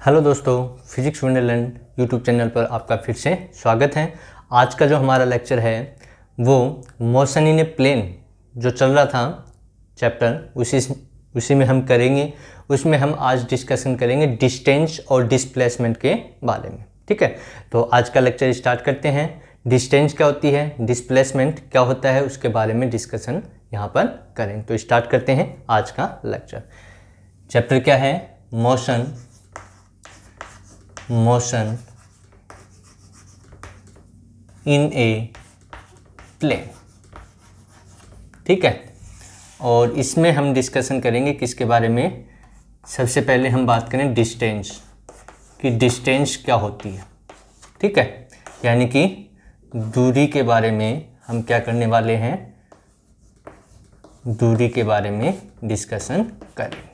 Hello दोस्तों, physics Wonderland YouTube channel पर आपका फिर से स्वागत है। आज का जो हमारा लेक्चर है वो मोशन इन ए प्लेन जो चल रहा था चैप्टर उसी में हम करेंगे। उसमें हम आज डिस्कशन करेंगे डिस्टेंस और डिस्प्लेसमेंट के बारे में। ठीक है, तो आज का लेक्चर स्टार्ट करते हैं। डिस्टेंस क्या होती है, डिस्प्लेसमेंट क्या होता है, उसके बारे में डिस्कशन यहाँ पर करेंगे। तो स्टार्ट करते हैं आज का लेक्चर। चैप्टर क्या है? Motion in a plane. ठीक है, और इसमें हम डिस्कशन करेंगे किसके बारे में। सबसे पहले हम बात करें डिस्टेंस कि डिस्टेंस क्या होती है। ठीक है, यानी कि दूरी के बारे में हम क्या करने वाले हैं, दूरी के बारे में डिस्कशन करेंगे।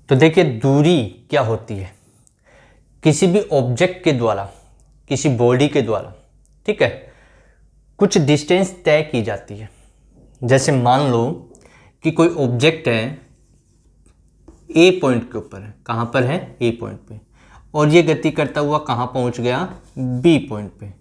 तो देखिए, दूरी क्या होती है? किसी भी ऑब्जेक्ट के द्वारा, किसी बॉडी के द्वारा, ठीक है, कुछ डिस्टेंस तय की जाती है। जैसे मान लो कि कोई ऑब्जेक्ट है, ए पॉइंट के ऊपर है। कहाँ पर है? ए पॉइंट पे। और ये गति करता हुआ कहाँ पहुँच गया? बी पॉइंट पे।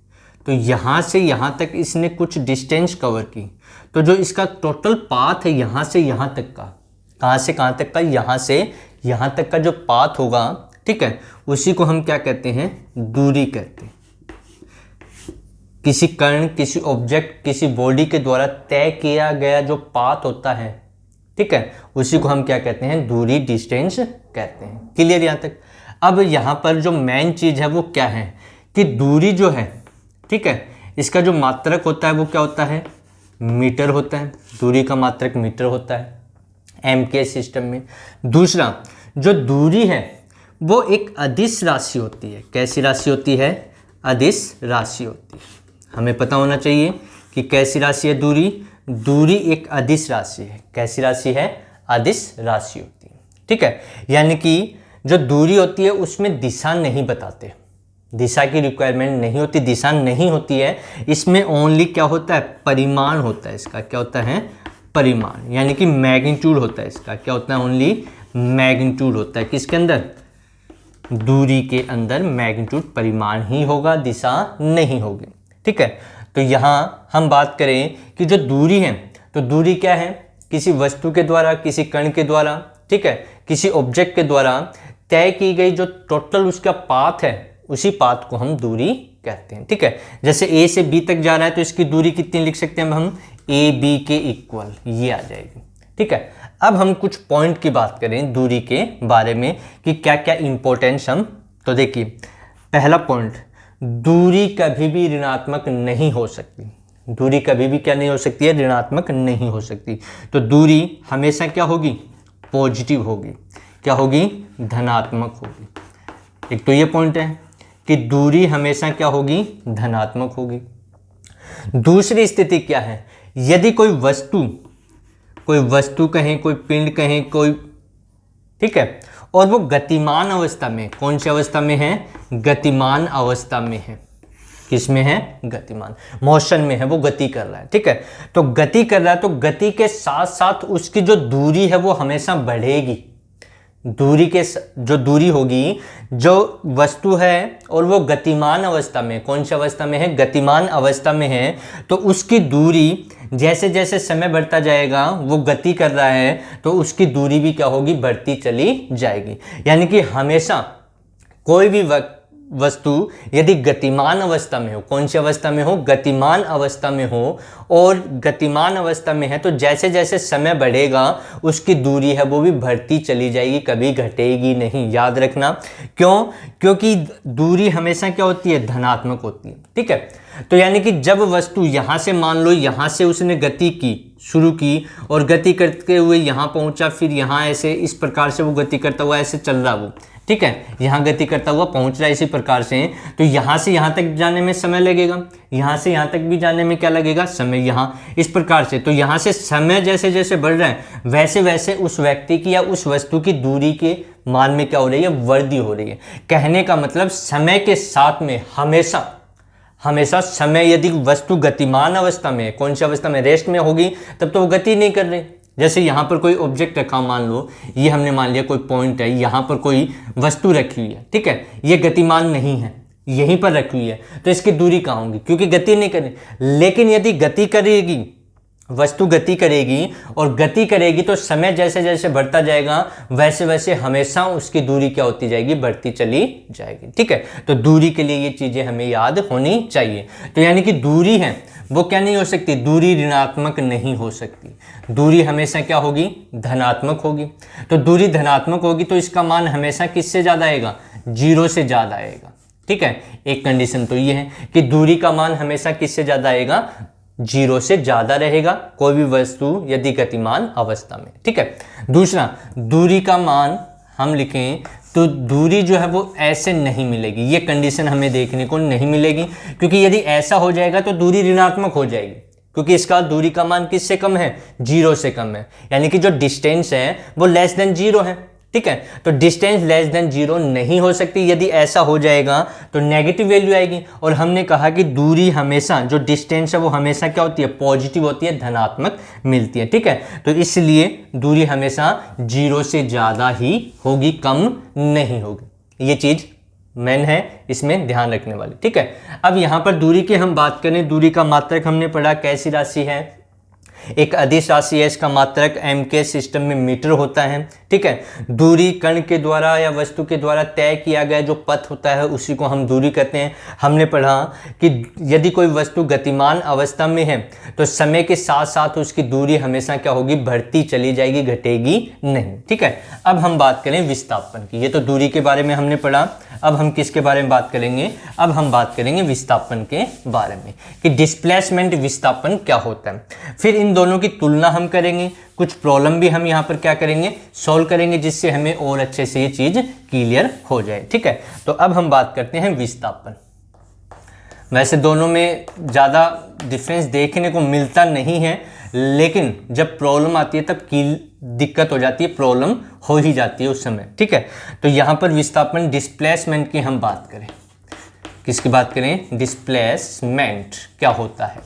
तो यहाँ से यहाँ तक इसने कुछ डिस्टेंस कवर की। तो जो इसका टोटल पाथ है यहाँ से यहाँ तक का, कहाँ से कहाँ तक का, यहाँ से यहाँ तक का जो पाथ होगा, ठीक है, उसी को हम क्या कहते हैं? दूरी कहते हैं। किसी कण, किसी ऑब्जेक्ट, किसी बॉडी के द्वारा तय किया गया जो पाथ होता है, ठीक है, उसी को हम क्या कहते हैं? दूरी, डिस्टेंस कहते हैं। क्लियर यहाँ तक? अब यहाँ पर जो मेन चीज़ है वो क्या है कि दूरी जो है, ठीक है, इसका जो मात्रक होता है वो क्या होता है? मीटर होता है। दूरी का मात्रक मीटर होता है एम के सिस्टम में। दूसरा, जो दूरी है वो एक अदिश राशि होती है। कैसी राशि होती है? अदिश राशि होती है। हमें पता होना चाहिए कि कैसी राशि है दूरी। दूरी एक अदिश राशि है। कैसी राशि है? अदिश राशि होती है। ठीक है, यानी कि जो दूरी होती है उसमें दिशा नहीं बताते, दिशा की रिक्वायरमेंट नहीं होती, दिशा नहीं होती है। इसमें ओनली क्या होता है? परिमाण होता है। इसका क्या होता है? परिमाण, यानी कि मैग्नीट्यूड होता है। इसका क्या होता है? ओनली मैग्नीट्यूड होता है। किसके अंदर? दूरी के अंदर मैग्नीट्यूड, परिमाण ही होगा, दिशा नहीं होगी। ठीक है, तो यहाँ हम बात करें कि जो दूरी है, तो दूरी क्या है? किसी वस्तु के द्वारा, किसी कण के द्वारा, ठीक है, किसी ऑब्जेक्ट के द्वारा तय की गई जो टोटल उसका पाथ है, उसी पाथ को हम दूरी कहते हैं। ठीक है, जैसे ए से बी तक जा रहा है तो इसकी दूरी कितनी लिख सकते हैं हम? ए बी के इक्वल, ये आ जाएगी। ठीक है, अब हम कुछ पॉइंट की बात करें दूरी के बारे में कि क्या क्या इंपॉर्टेंस हम। तो देखिए, पहला पॉइंट, दूरी कभी भी ऋणात्मक नहीं हो सकती। दूरी कभी भी क्या नहीं हो सकती है? ऋणात्मक नहीं हो सकती। तो दूरी हमेशा क्या होगी? पॉजिटिव होगी। क्या होगी? धनात्मक होगी। एक तो ये पॉइंट है कि दूरी हमेशा क्या होगी? धनात्मक होगी। दूसरी स्थिति क्या है? यदि कोई वस्तु कहें, कोई पिंड कहें, कोई, ठीक है, और वो गतिमान अवस्था में, कौन सी अवस्था में है? गतिमान अवस्था में है। किस में है? गतिमान, मोशन में है, वो गति कर रहा है। ठीक है, तो गति कर रहा है तो गति के साथ साथ उसकी जो दूरी है वो हमेशा बढ़ेगी। दूरी के जो दूरी होगी, जो वस्तु है और वो गतिमान अवस्था में, कौन सी अवस्था में है? गतिमान अवस्था में है, तो उसकी दूरी जैसे जैसे समय बढ़ता जाएगा, वो गति कर रहा है तो उसकी दूरी भी क्या होगी? बढ़ती चली जाएगी। यानी कि हमेशा कोई भी वस्तु यदि गतिमान अवस्था में हो, कौन सी अवस्था में हो? गतिमान अवस्था में हो, और गतिमान अवस्था में है तो जैसे जैसे समय बढ़ेगा उसकी दूरी है वो भी बढ़ती चली जाएगी, कभी घटेगी नहीं। याद रखना, क्यों? क्योंकि दूरी हमेशा क्या होती है? धनात्मक होती है। ठीक है, तो यानी कि जब वस्तु यहाँ से, मान लो यहाँ से उसने गति की, शुरू की, और गति करते हुए यहाँ पहुँचा, फिर यहाँ ऐसे इस प्रकार से वो गति करता हुआ ऐसे चल रहा वो, ठीक है, यहाँ गति करता हुआ पहुँच रहा है इसी प्रकार से, तो यहाँ से यहाँ तक जाने में समय लगेगा, यहाँ से यहाँ तक भी जाने में क्या लगेगा? समय। यहाँ इस प्रकार से, तो यहाँ से समय जैसे जैसे बढ़ रहा है वैसे वैसे उस व्यक्ति की या उस वस्तु की दूरी के मान में क्या हो रही है? वृद्धि हो रही है। कहने का मतलब समय के साथ में हमेशा समय, यदि वस्तु गतिमान अवस्था में, कौन सी अवस्था में? रेस्ट में होगी, तब तो वो गति नहीं कर रही, जैसे यहाँ पर कोई ऑब्जेक्ट रखा, मान लो ये हमने मान लिया कोई पॉइंट है, यहाँ पर कोई वस्तु रखी हुई है, ठीक है, ये गतिमान नहीं है, यहीं पर रखी हुई है, तो इसकी दूरी कहाँ होगी, क्योंकि गति नहीं करेगी। लेकिन यदि गति करेगी, वस्तु गति करेगी और गति करेगी तो समय जैसे जैसे बढ़ता जाएगा वैसे वैसे हमेशा उसकी दूरी क्या होती जाएगी, बढ़ती चली जाएगी, ठीक है। तो दूरी के लिए ये चीज़ें हमें याद होनी चाहिए। तो यानी कि दूरी है वो क्या नहीं हो सकती, दूरी ऋणात्मक नहीं हो सकती, दूरी हमेशा क्या होगी, धनात्मक होगी। तो दूरी धनात्मक होगी तो इसका मान हमेशा किससे ज़्यादा आएगा, 0 से ज़्यादा आएगा, ठीक है। एक कंडीशन तो ये है कि दूरी का मान हमेशा किससे ज़्यादा आएगा, 0 से ज़्यादा रहेगा कोई भी वस्तु यदि गतिमान अवस्था में, ठीक है। दूसरा, दूरी का मान हम लिखें तो दूरी जो है वो ऐसे नहीं मिलेगी, ये कंडीशन हमें देखने को नहीं मिलेगी, क्योंकि यदि ऐसा हो जाएगा तो दूरी ऋणात्मक हो जाएगी, क्योंकि इसका दूरी का मान किससे कम है, 0 से कम है, यानी कि जो डिस्टेंस है वो लेस देन 0 है, ठीक है। तो डिस्टेंस लेस देन 0 नहीं हो सकती, यदि ऐसा हो जाएगा तो नेगेटिव वैल्यू आएगी। और हमने कहा कि दूरी हमेशा, जो डिस्टेंस है वो हमेशा क्या होती है, पॉजिटिव होती है, धनात्मक मिलती है, ठीक है। तो इसलिए दूरी हमेशा 0 से ज़्यादा ही होगी, कम नहीं होगी। ये चीज़ मेन है, इसमें ध्यान रखने वाली, ठीक है। अब यहाँ पर दूरी की हम बात करें, दूरी का मात्रक हमने पढ़ा कैसी राशि है, एक अदिश राशि है, इसका मात्रक m के सिस्टम में मीटर होता है, ठीक है। दूरी कण के द्वारा या वस्तु के द्वारा तय किया गया जो पथ होता है उसी को हम दूरी कहते हैं। हमने पढ़ा कि यदि कोई वस्तु गतिमान अवस्था में है तो समय के साथ साथ उसकी दूरी हमेशा क्या होगी, बढ़ती चली जाएगी, घटेगी नहीं, ठीक है। अब हम बात करें विस्थापन की, ये तो दूरी के बारे में हमने पढ़ा। अब हम किसके बारे में बात करेंगे, अब हम बात करेंगे विस्थापन के बारे में कि डिस्प्लेसमेंट विस्थापन क्या होता है। फिर इन दोनों की तुलना हम करेंगे, कुछ प्रॉब्लम भी हम यहाँ पर क्या करेंगे, सॉल्व करेंगे, जिससे हमें और अच्छे से ये चीज़ क्लियर हो जाए, ठीक है। तो अब हम बात करते हैं विस्थापन। वैसे दोनों में ज़्यादा डिफरेंस देखने को मिलता नहीं है, लेकिन जब प्रॉब्लम आती है तब की दिक्कत हो जाती है, प्रॉब्लम हो ही जाती है उस समय, ठीक है। तो यहाँ पर विस्थापन डिस्प्लेसमेंट की हम बात करें, किसकी बात करें, डिस्प्लेसमेंट क्या होता है,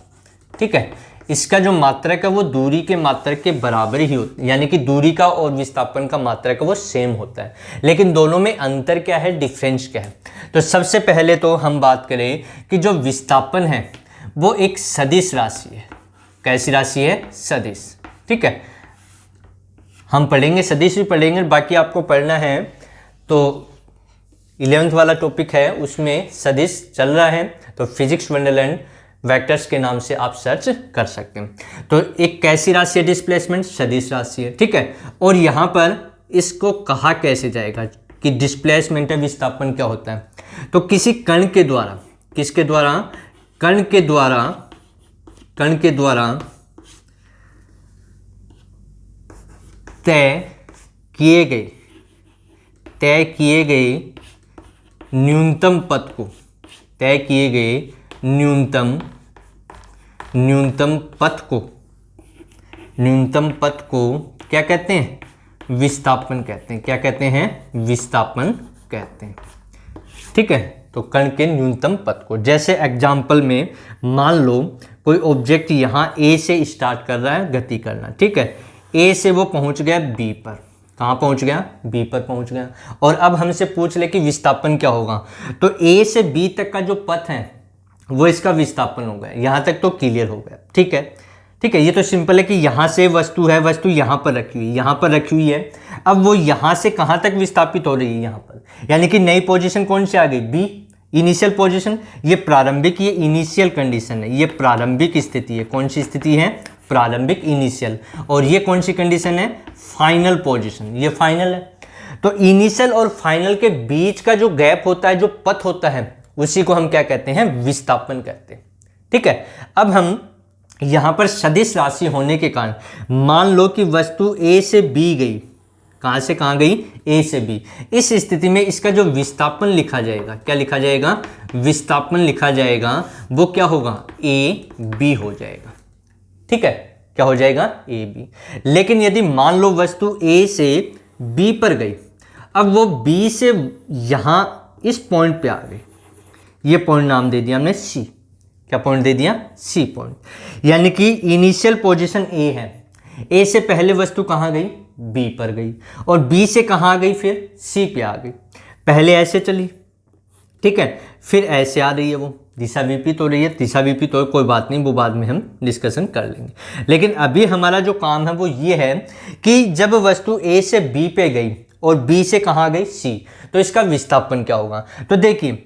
ठीक है। इसका जो मात्रक है वो दूरी के मात्रक के बराबर ही होता है, यानी कि दूरी का और विस्थापन का मात्रक वो सेम होता है, लेकिन दोनों में अंतर क्या है, डिफरेंस क्या है। तो सबसे पहले तो हम बात करें कि जो विस्थापन है वो एक सदिश राशि है। कैसी राशि है, सदिश, ठीक है। हम पढ़ेंगे, सदिश भी पढ़ेंगे, बाकी आपको पढ़ना है तो 11th वाला टॉपिक है उसमें सदिश चल रहा है, तो फिजिक्स वंडरलैंड वेक्टर्स के नाम से आप सर्च कर सकते हैं। तो एक कैसी राशि है, डिस्प्लेसमेंट, सदिश राशि है, ठीक है। और यहाँ पर इसको कहा कैसे जाएगा कि डिस्प्लेसमेंट है, विस्थापन क्या होता है। तो किसी कण के द्वारा, किसके द्वारा, कण के द्वारा, कण के द्वारा तय किए गए न्यूनतम पथ को, तय किए गए न्यूनतम पथ को क्या कहते हैं, विस्थापन कहते हैं। क्या कहते हैं, विस्थापन कहते हैं, ठीक है। तो कण के न्यूनतम पथ को, जैसे एग्जाम्पल में मान लो कोई ऑब्जेक्ट यहाँ ए से स्टार्ट कर रहा है गति करना, ठीक है। ए से वो पहुँच गया बी पर, कहाँ पहुँच गया, बी पर पहुँच गया। और अब हमसे पूछ ले कि विस्थापन क्या होगा, तो ए से बी तक का जो पथ है वो इसका विस्थापन हो गया। यहाँ तक तो क्लियर हो गया, ठीक है, ठीक है। ये तो सिंपल है कि यहाँ से वस्तु है, वस्तु यहाँ पर रखी हुई, यहाँ पर रखी हुई है, अब वो यहाँ से कहाँ तक विस्थापित हो रही है, यहाँ पर, यानी कि नई पोजीशन कौन सी आ गई, बी, इनिशियल पोजीशन। ये प्रारंभिक, ये इनिशियल कंडीशन है, ये प्रारंभिक स्थिति है, कौन सी स्थिति है, प्रारंभिक, इनिशियल। और ये कौन सी कंडीशन है, फाइनल पोजीशन, ये फाइनल है। तो इनिशियल और फाइनल के बीच का जो गैप होता है, जो पथ होता है, उसी को हम क्या कहते हैं, विस्थापन कहते हैं, ठीक है। अब हम यहां पर सदिश राशि होने के कारण मान लो कि वस्तु ए से बी गई, कहां से कहां गई, ए से बी। इस स्थिति में इसका जो विस्थापन लिखा जाएगा, क्या लिखा जाएगा, विस्थापन लिखा जाएगा, वो क्या होगा, ए बी हो जाएगा, ठीक है। क्या हो जाएगा, ए बी। लेकिन यदि मान लो वस्तु ए से बी पर गई, अब वो बी से यहां इस पॉइंट पे आ गई, ये पॉइंट नाम दे दिया हमने सी। क्या पॉइंट दे दिया, सी पॉइंट। यानी कि इनिशियल पोजीशन ए है, ए से पहले वस्तु कहाँ गई, बी पर गई, और बी से कहाँ गई, फिर सी पे आ गई। पहले ऐसे चली, ठीक है, फिर ऐसे आ रही है, वो दिशा विपरीत हो रही है। दिशा विपरीत हो कोई बात नहीं, वो बाद में हम डिस्कशन कर लेंगे। लेकिन अभी हमारा जो काम है वो ये है कि जब वस्तु ए से बी पे गई और बी से कहाँ गई, सी, तो इसका विस्थापन क्या होगा। तो देखिए,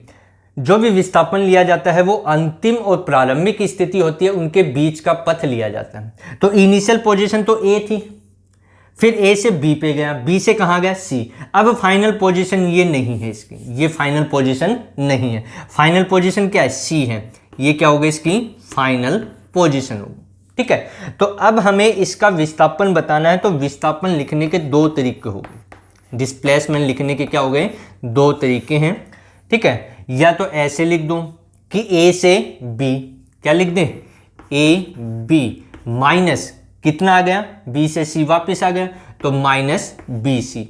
जो भी विस्थापन लिया जाता है वो अंतिम और प्रारंभिक स्थिति होती है, उनके बीच का पथ लिया जाता है। तो इनिशियल पोजीशन तो ए थी, फिर ए से बी पे गया, बी से कहाँ गया, सी। अब फाइनल पोजीशन ये नहीं है इसकी, ये फाइनल पोजीशन नहीं है। फाइनल पोजीशन क्या है, सी है। ये क्या होगा, इसकी फाइनल पोजीशन होगी, ठीक है। तो अब हमें इसका विस्थापन बताना है, तो विस्थापन लिखने के दो तरीके हो गए, डिस्प्लेसमेंट लिखने के क्या हो गए, दो तरीके हैं, ठीक है। या तो ऐसे लिख दूं कि ए से बी, क्या लिख दें, ए बी माइनस कितना आ गया, बी से सी वापस आ गया, तो माइनस बी सी,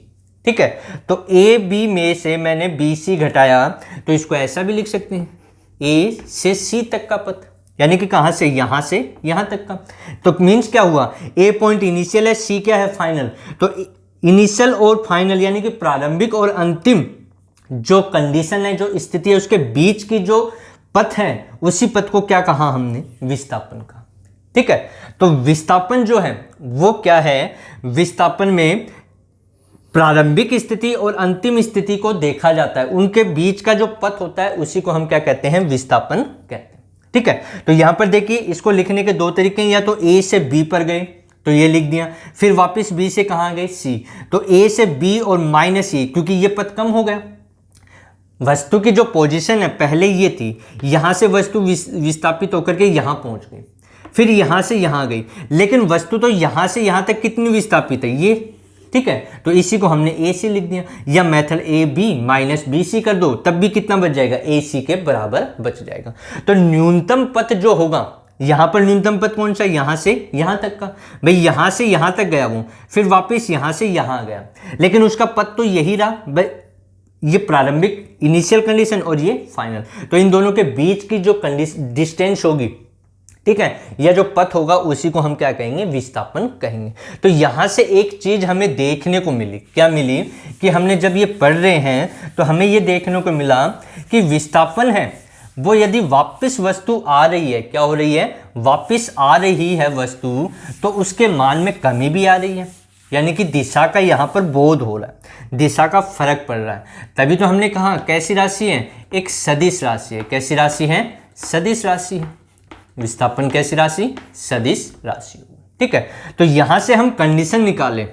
ठीक है। तो ए बी में से मैंने बी सी घटाया, तो इसको ऐसा भी लिख सकते हैं, ए से सी तक का पथ, यानी कि कहाँ से यहाँ तक का। तो मीन्स क्या हुआ, ए पॉइंट इनिशियल है, सी क्या है, फाइनल। तो इनिशियल और फाइनल यानी कि प्रारंभिक और अंतिम जो कंडीशन है, जो स्थिति है, उसके बीच की जो पथ है, उसी पथ को क्या कहा हमने, विस्थापन का, ठीक है। तो विस्थापन जो है वो क्या है, विस्थापन में प्रारंभिक स्थिति और अंतिम स्थिति को देखा जाता है, उनके बीच का जो पथ होता है उसी को हम क्या कहते हैं, विस्थापन कहते हैं, ठीक है। तो यहां पर देखिए, इसको लिखने के दो तरीके हैं, या तो ए से बी पर गए तो ये लिख दिया, फिर वापस बी से कहां गए, सी, तो ए से बी और माइनस ई, क्योंकि ये पथ कम हो गया। वस्तु की जो पोजीशन है पहले ये थी, यहां से वस्तु विस्थापित होकर के यहां पहुंच गई, फिर यहां से यहां गई, लेकिन वस्तु तो यहां से यहां तक कितनी विस्थापित है, ये, ठीक है। तो इसी को हमने ए सी लिख दिया, या method A B minus B C कर दो, तब भी कितना बच जाएगा, ए सी के बराबर बच जाएगा। तो न्यूनतम पथ जो होगा, यहां पर न्यूनतम पथ कौन सा, यहां से यहां तक का, भाई यहां से यहां तक गया वो, फिर वापस यहां से यहां गया, लेकिन उसका पथ तो यही रहा, ये प्रारंभिक इनिशियल कंडीशन और ये फाइनल। तो इन दोनों के बीच की जो डिस्टेंस होगी, ठीक है, या जो पथ होगा, उसी को हम क्या कहेंगे, विस्थापन कहेंगे। तो यहां से एक चीज हमें देखने को मिली, क्या मिली, कि हमने जब ये पढ़ रहे हैं तो हमें ये देखने को मिला कि विस्थापन है वो यदि वापस वस्तु आ रही है, क्या हो रही है, वापस आ रही है वस्तु, तो उसके मान में कमी भी आ रही है, यानी कि दिशा का यहाँ पर बोध हो रहा है, दिशा का फर्क पड़ रहा है। तभी तो हमने कहा कैसी राशि है, एक सदिश राशि है। कैसी राशि है, सदिश राशि है। विस्थापन कैसी राशि, सदिश राशि, ठीक है। तो यहाँ से हम कंडीशन निकालें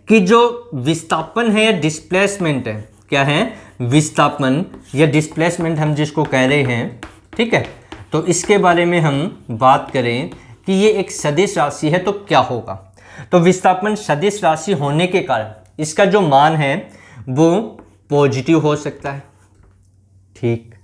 कि जो विस्थापन है या डिस्प्लेसमेंट है, क्या है, विस्थापन या डिस्प्लेसमेंट हम जिसको कह रहे हैं, ठीक है। तो इसके बारे में हम बात करें कि ये एक सदिश राशि है तो क्या होगा। तो विस्थापन सदिश राशि होने के कारण इसका जो मान है वो पॉजिटिव हो सकता है, ठीक।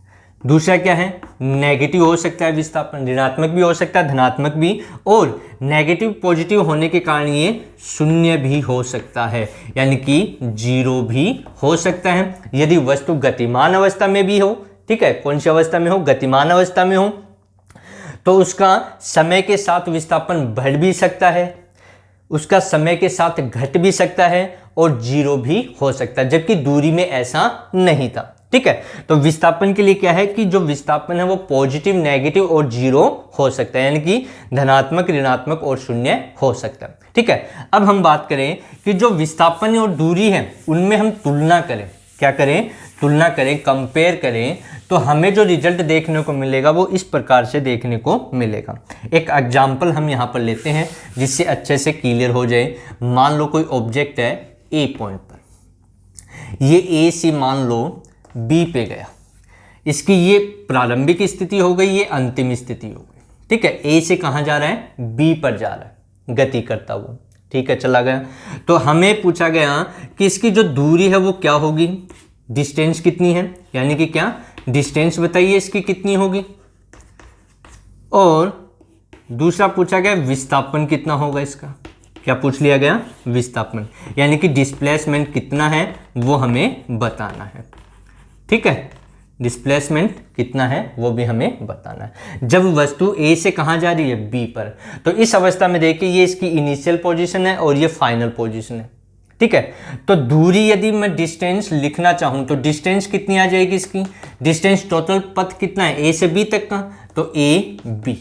दूसरा क्या है, नेगेटिव हो सकता है विस्थापन, ऋणात्मक भी हो सकता है, धनात्मक भी, और नेगेटिव पॉजिटिव होने के कारण ये शून्य भी हो सकता है, यानी कि जीरो भी हो सकता है। यदि वस्तु गतिमान अवस्था में भी हो, ठीक है, कौन सी अवस्था में हो, गतिमान अवस्था में हो, तो उसका समय के साथ विस्थापन बढ़ भी सकता है, उसका समय के साथ घट भी सकता है, और जीरो भी हो सकता है, जबकि दूरी में ऐसा नहीं था, ठीक है। तो विस्थापन के लिए क्या है कि जो विस्थापन है वो पॉजिटिव, नेगेटिव और जीरो हो सकता है, यानी कि धनात्मक, ऋणात्मक और शून्य हो सकता है, ठीक है। अब हम बात करें कि जो विस्थापन और दूरी है उनमें हम तुलना करें, क्या करें, तुलना करें, कंपेयर करें, तो हमें जो रिजल्ट देखने को मिलेगा वो इस प्रकार से देखने को मिलेगा। एक एग्जाम्पल हम यहाँ पर लेते हैं जिससे अच्छे से क्लियर हो जाए। मान लो कोई ऑब्जेक्ट है ए पॉइंट पर, ये ए से मान लो बी पे गया, इसकी ये प्रारंभिक स्थिति हो गई, ये अंतिम स्थिति हो गई, ठीक है। ए से कहाँ जा रहा है, बी पर जा रहा है गति करता हुआ, ठीक है, चला गया। तो हमें पूछा गया कि इसकी जो दूरी है वो क्या होगी, डिस्टेंस कितनी है, यानी कि क्या, डिस्टेंस बताइए इसकी कितनी होगी, और दूसरा पूछा गया विस्थापन कितना होगा इसका, क्या पूछ लिया गया, विस्थापन, यानी कि डिस्प्लेसमेंट कितना है वो हमें बताना है, ठीक है। डिस्प्लेसमेंट कितना है वो भी हमें बताना है। जब वस्तु ए से कहाँ जा रही है, बी पर, तो इस अवस्था में देखिए ये इसकी इनिशियल पोजीशन है और ये फाइनल पोजीशन है, ठीक है। तो दूरी यदि मैं डिस्टेंस लिखना चाहूँ तो डिस्टेंस कितनी आ जाएगी इसकी, डिस्टेंस टोटल पथ कितना है ए से बी तक का, तो ए बी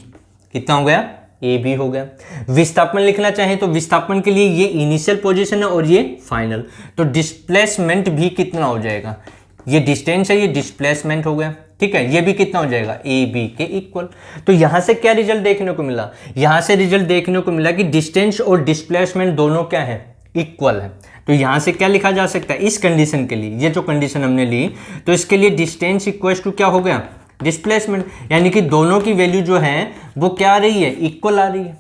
कितना हो गया, ए बी हो गया। विस्थापन लिखना चाहें तो विस्थापन के लिए ये इनिशियल पोजीशन है और ये फाइनल, तो डिस्प्लेसमेंट भी कितना हो जाएगा, ये डिस्टेंस है ये डिस्प्लेसमेंट हो गया, ठीक है। ये भी कितना हो जाएगा, ए बी के इक्वल। तो यहां से क्या रिजल्ट देखने को मिला, यहां से रिजल्ट देखने को मिला कि डिस्टेंस और डिस्प्लेसमेंट दोनों क्या है, इक्वल है। तो यहां से क्या लिखा जा सकता है इस कंडीशन के लिए, ये जो कंडीशन हमने ली, तो इसके लिए डिस्टेंस इक्वल टू क्या हो गया, डिस्प्लेसमेंट, यानी कि दोनों की वैल्यू जो है वो क्या आ रही है, इक्वल आ रही है,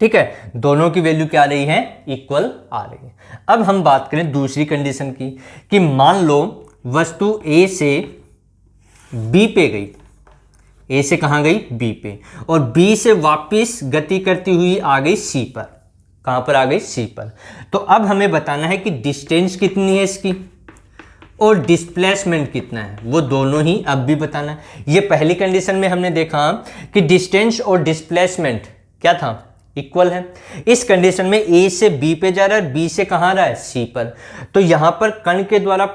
ठीक है। दोनों की वैल्यू क्या आ रही है, इक्वल आ रही है। अब हम बात करें दूसरी कंडीशन की, कि मान लो वस्तु ए से बी पे गई, ए से कहां गई, बी पे, और बी से वापस गति करती हुई आ गई सी पर, कहां पर आ गई, सी पर। तो अब हमें बताना है कि डिस्टेंस कितनी है इसकी और डिस्प्लेसमेंट कितना है, वो दोनों ही अब भी बताना है। ये पहली कंडीशन में हमने देखा कि डिस्टेंस और डिस्प्लेसमेंट क्या था, इक्वल है। इस कंडीशन में ए से बी पे जा रहा है, बी से कहां रहा है, सी पर। तो यहां पर कण के द्वारा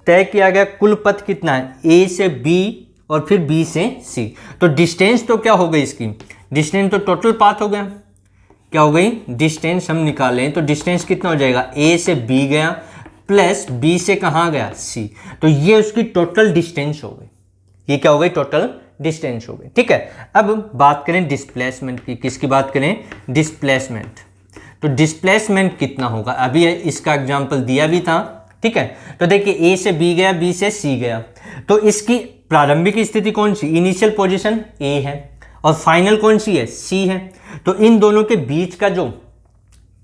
तय किया गया कुल पथ कितना है, ए से बी और फिर बी से सी। तो डिस्टेंस तो क्या हो गई इसकी, डिस्टेंस तो टोटल पाथ हो गया, क्या हो गई, डिस्टेंस हम निकालें तो डिस्टेंस कितना हो जाएगा, ए से बी गया प्लस बी से कहाँ गया, सी। तो ये उसकी टोटल डिस्टेंस हो गई, ये क्या हो गई, टोटल डिस्टेंस हो गई, ठीक है। अब बात करें डिस्प्लेसमेंट की, किसकी बात करें, डिस्प्लेसमेंट। तो डिस्प्लेसमेंट कितना होगा, अभी इसका एग्जांपल दिया भी था, ठीक है। तो देखिए ए से बी गया, बी से सी गया, तो इसकी प्रारंभिक स्थिति कौन सी, इनिशियल पोजीशन ए है और फाइनल कौन सी है, सी है। तो इन दोनों के बीच का जो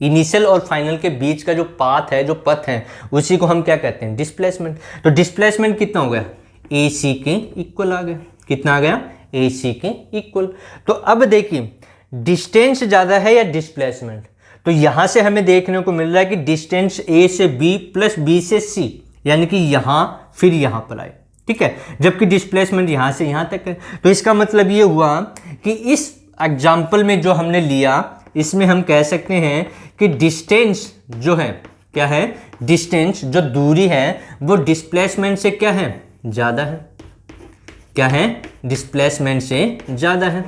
इनिशियल और फाइनल के बीच का जो पाथ है, जो पथ है, उसी को हम क्या कहते हैं, डिस्प्लेसमेंट। तो डिस्प्लेसमेंट कितना हो गया, ए सी के इक्वल आ गया, कितना आ गया, ए सी के इक्वल। तो अब देखिए डिस्टेंस ज़्यादा है या डिस्प्लेसमेंट, तो यहां से हमें देखने को मिल रहा है कि डिस्टेंस ए से बी प्लस बी से सी, यानी कि यहां फिर यहां पर आए, ठीक है, जबकि डिस्प्लेसमेंट यहां से यहां तक है। तो इसका मतलब ये हुआ कि इस एग्जाम्पल में जो हमने लिया, इसमें हम कह सकते हैं कि डिस्टेंस जो है, क्या है, डिस्टेंस जो दूरी है वो डिस्प्लेसमेंट से क्या है, ज़्यादा है, क्या है, डिस्प्लेसमेंट से ज़्यादा है,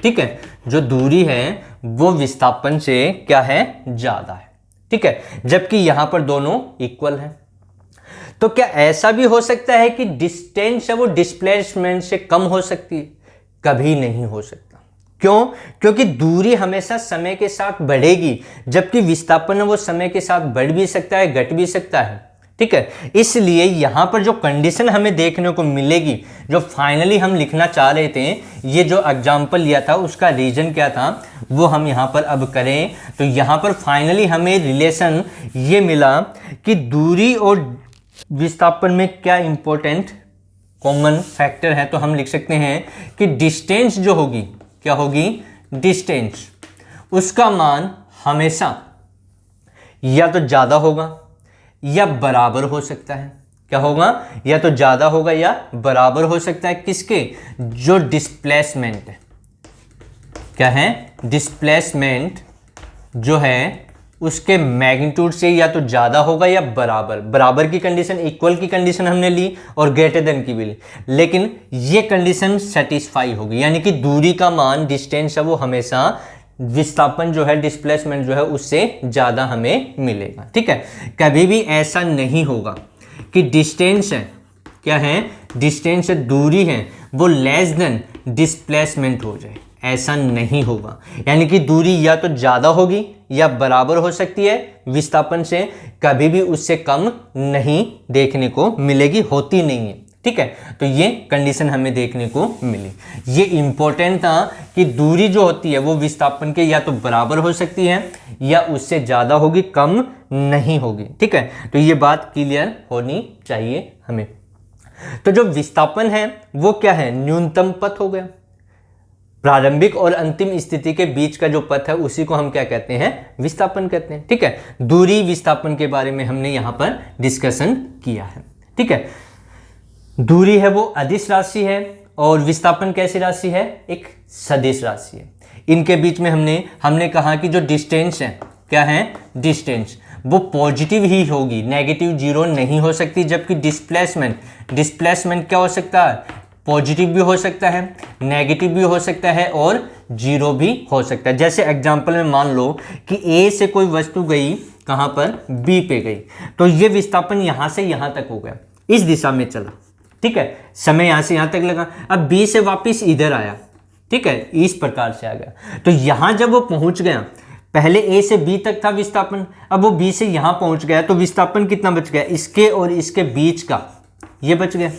ठीक है। जो दूरी है वो विस्थापन से क्या है, ज़्यादा है, ठीक है, जबकि यहां पर दोनों इक्वल है। तो क्या ऐसा भी हो सकता है कि डिस्टेंस है वो डिस्प्लेसमेंट से कम हो सकती है, कभी नहीं हो सकता। क्यों, क्योंकि दूरी हमेशा समय के साथ बढ़ेगी, जबकि विस्थापन है वो समय के साथ बढ़ भी सकता है, घट भी सकता है, ठीक है। इसलिए यहां पर जो कंडीशन हमें देखने को मिलेगी, जो फाइनली हम लिखना चाह रहे थे, ये जो एग्जाम्पल लिया था उसका रीजन क्या था, वो हम यहां पर अब करें। तो यहां पर फाइनली हमें रिलेशन ये मिला कि दूरी और विस्थापन में क्या इंपॉर्टेंट कॉमन फैक्टर है, तो हम लिख सकते हैं कि डिस्टेंस जो होगी, क्या होगी, डिस्टेंस, उसका मान हमेशा या तो ज़्यादा होगा या बराबर हो सकता है, क्या होगा, या तो ज़्यादा होगा या बराबर हो सकता है, किसके, जो डिस्प्लेसमेंट है, क्या है, डिस्प्लेसमेंट जो है उसके मैग्नीट्यूड से या तो ज़्यादा होगा या बराबर। बराबर की कंडीशन, इक्वल की कंडीशन हमने ली और ग्रेटर देन की भी ली, लेकिन ये कंडीशन सेटिस्फाई होगी, यानी कि दूरी का मान, डिस्टेंस है वो हमेशा विस्थापन जो है, डिस्प्लेसमेंट जो है उससे ज़्यादा हमें मिलेगा, ठीक है। कभी भी ऐसा नहीं होगा कि डिस्टेंस है, क्या है, डिस्टेंस है, दूरी है वो लेस देन डिस्प्लेसमेंट हो जाए, ऐसा नहीं होगा। यानी कि दूरी या तो ज़्यादा होगी या बराबर हो सकती है विस्थापन से, कभी भी उससे कम नहीं देखने को मिलेगी, होती नहीं है, ठीक है। तो ये कंडीशन हमें देखने को मिली। ये इंपॉर्टेंट था कि दूरी जो होती है वो विस्थापन के या तो बराबर हो सकती है या उससे ज़्यादा होगी, कम नहीं होगी, ठीक है। तो ये बात क्लियर होनी चाहिए हमें। तो जो विस्थापन है वो क्या है, न्यूनतम पथ हो गया, प्रारंभिक और अंतिम स्थिति के बीच का जो पथ है उसी को हम क्या कहते हैं, विस्थापन कहते हैं, ठीक है। दूरी विस्थापन के बारे में हमने यहां पर डिस्कशन किया है, ठीक है। दूरी है वो अदिश राशि है और विस्थापन कैसी राशि है, एक सदिश राशि है। इनके बीच में हमने कहा कि जो डिस्टेंस है, क्या है, डिस्टेंस, वो पॉजिटिव ही होगी, नेगेटिव जीरो नहीं हो सकती। जबकि डिस्प्लेसमेंट क्या हो सकता है, पॉजिटिव भी हो सकता है, नेगेटिव भी हो सकता है और जीरो भी हो सकता है। जैसे एग्जांपल में मान लो कि ए से कोई वस्तु गई कहाँ पर, बी पे गई, तो ये विस्थापन यहाँ से यहाँ तक हो गया, इस दिशा में चला, ठीक है, समय यहाँ से यहाँ तक लगा। अब बी से वापस इधर आया, ठीक है, इस प्रकार से आ गया। तो यहाँ जब वो पहुँच गया, पहले ए से बी तक था विस्थापन, अब वो बी से यहाँ पहुँच गया, तो विस्थापन कितना बच गया, इसके और इसके बीच का ये बच गया,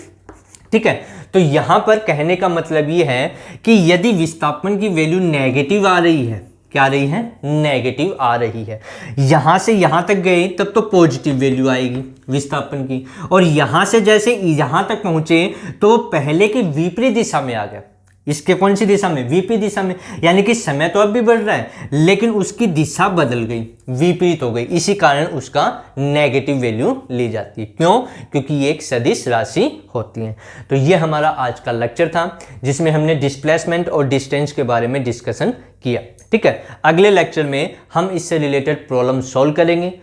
ठीक है। तो यहाँ पर कहने का मतलब ये है कि यदि विस्थापन की वैल्यू नेगेटिव आ रही है, क्या आ रही है, नेगेटिव आ रही है, यहाँ से यहाँ तक गए तब तो पॉजिटिव वैल्यू आएगी विस्थापन की, और यहाँ से जैसे यहाँ तक पहुँचे तो पहले के विपरीत दिशा में आ गया। इसके कौन सी दिशा में, विपरीत दिशा में, यानी कि समय तो अब भी बढ़ रहा है लेकिन उसकी दिशा बदल गई, विपरीत हो गई, इसी कारण उसका नेगेटिव वैल्यू ली जाती है। क्यों, क्योंकि ये एक सदिश राशि होती है। तो ये हमारा आज का लेक्चर था जिसमें हमने डिस्प्लेसमेंट और डिस्टेंस के बारे में डिस्कशन किया, ठीक है। अगले लेक्चर में हम इससे रिलेटेड प्रॉब्लम सॉल्व करेंगे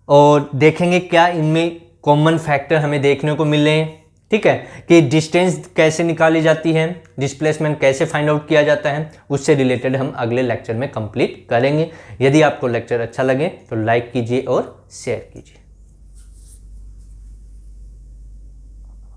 और देखेंगे क्या इनमें कॉमन फैक्टर हमें देखने को मिल रहे हैं, ठीक है, कि डिस्टेंस कैसे निकाली जाती है, डिस्प्लेसमेंट कैसे फाइंड आउट किया जाता है, उससे रिलेटेड हम अगले लेक्चर में कंप्लीट करेंगे। यदि आपको लेक्चर अच्छा लगे तो लाइक कीजिए और शेयर कीजिए।